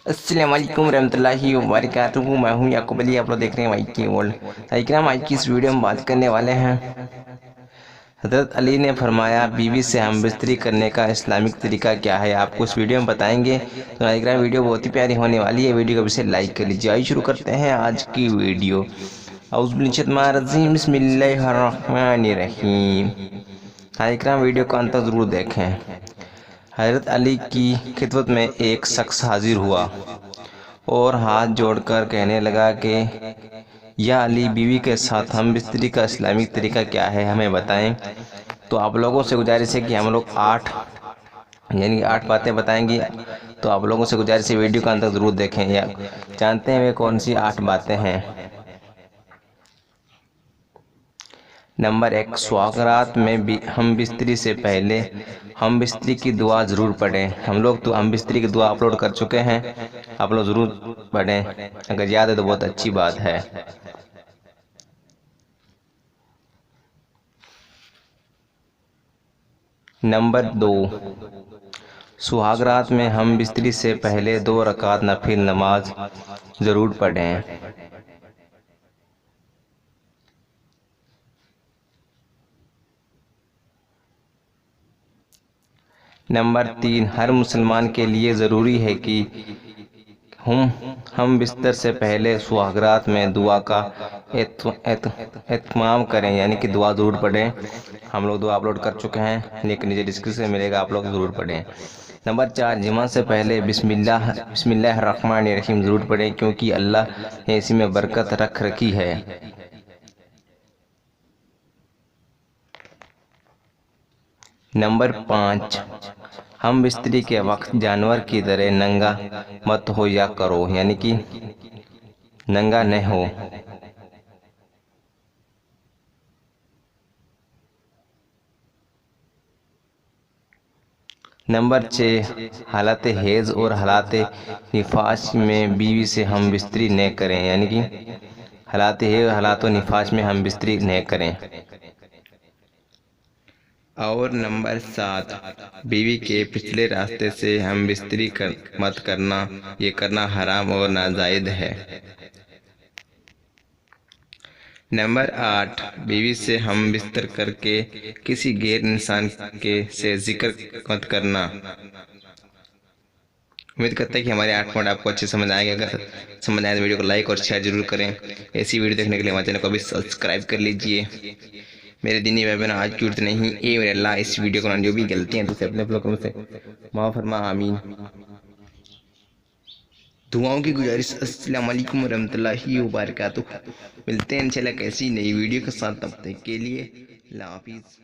السلام علیکم ورحمۃ اللہ وبرکاتہ، میں ہوں یعقوب علی، آپ لوگ دیکھ رہے ہیں مائی کی ورلڈ۔ اکرام، آج کی اس ویڈیو میں بات کرنے والے ہیں حضرت علی نے فرمایا بیوی سے ہم بستری کرنے کا اسلامک طریقہ کیا ہے، آپ کو اس ویڈیو میں بتائیں گے۔ تو اکرام، ویڈیو بہت ہی پیاری ہونے والی ہے، ویڈیو کو اسے لائک کر لیجیے۔ آئیے شروع کرتے ہیں آج کی ویڈیو۔ اعوذ باللہ من الشیطان الرجیم، بسم اللہ الرحمن الرحیم۔ اکرام، ویڈیو کو انت تک ضرور دیکھیں۔ حضرت علی کی خدمت میں ایک شخص حاضر ہوا اور ہاتھ جوڑ کر کہنے لگا کہ یا علی، بیوی کے ساتھ ہم بستری کا اسلامک طریقہ کیا ہے، ہمیں بتائیں۔ تو آپ لوگوں سے گزارش ہے کہ ہم لوگ 8 باتیں بتائیں گے، تو آپ لوگوں سے گزارش ہے ویڈیو کا اندر ضرور دیکھیں یا جانتے ہیں وہ کون سی 8 باتیں ہیں۔ نمبر 1، سواگرات میں ہم بستری سے پہلے ہم بستری کی دعا ضرور پڑھیں۔ ہم لوگ تو ہم بستری کی دعا اپلوڈ کر چکے ہیں، آپ لوگ ضرور پڑھیں، اگر یاد ہے تو بہت اچھی بات ہے۔ نمبر 2، سہاگرات میں ہم بستری سے پہلے 2 رکعت نفل نماز ضرور پڑھیں۔ نمبر 3، ہر مسلمان کے لیے ضروری ہے کہ ہم بستر سے پہلے سہاگرات میں دعا کا اہتمام کریں، یعنی کہ دعا ضرور پڑھیں۔ ہم لوگ دعا اپلوڈ کر چکے ہیں، لنک نیچے ڈسکرپشن میں ملے گا، آپ لوگ ضرور پڑھیں۔ نمبر 4، جمعہ سے پہلے بسم اللہ الرحمن الرحیم ضرور پڑھیں، کیونکہ اللہ نے اسی میں برکت رکھ رکھی ہے۔ نمبر 5، ہم بستری کے وقت جانور کی طرح ننگا مت ہو یا کرو، یعنی کہ ننگا نہ ہو۔ نمبر 6، حالت حیض اور حالت نفاس میں بیوی سے ہم بستری نہ کریں، یعنی کہ حالت حیض اور حالت نفاس میں ہم بستری نہ کریں۔ اور نمبر 7، بیوی کے پچھلے راستے سے ہم بستری مت کرنا، یہ کرنا حرام اور ناجائز ہے۔ نمبر 8، بیوی سے ہم بستر کر کے کسی غیر انسان سے ذکر مت کرنا۔ امید کرتا ہے کہ ہمارے 8 پوائنٹ آپ کو اچھے سمجھ آئے گا۔ اگر سمجھ آئے تو ویڈیو کو لائک اور شیئر ضرور کریں۔ ایسی ویڈیو دیکھنے کے لیے ہمارے چینل کو بھی سبسکرائب کر لیجئے۔ میرے دینی بھائی بہن، آج کی ویڈیو نہیں، اے میرے اللہ، اس ویڈیو کو جو بھی غلطیاں تو اپنے لوگوں سے معاف فرما، آمین۔ دعاؤں کی گزارش۔ السلام علیکم ورحمۃ اللہ وبرکاتہ۔ ملتے ہیں انشاءاللہ کیسی نئی ویڈیو کے ساتھ، تب تک کے لیے اللہ حافظ۔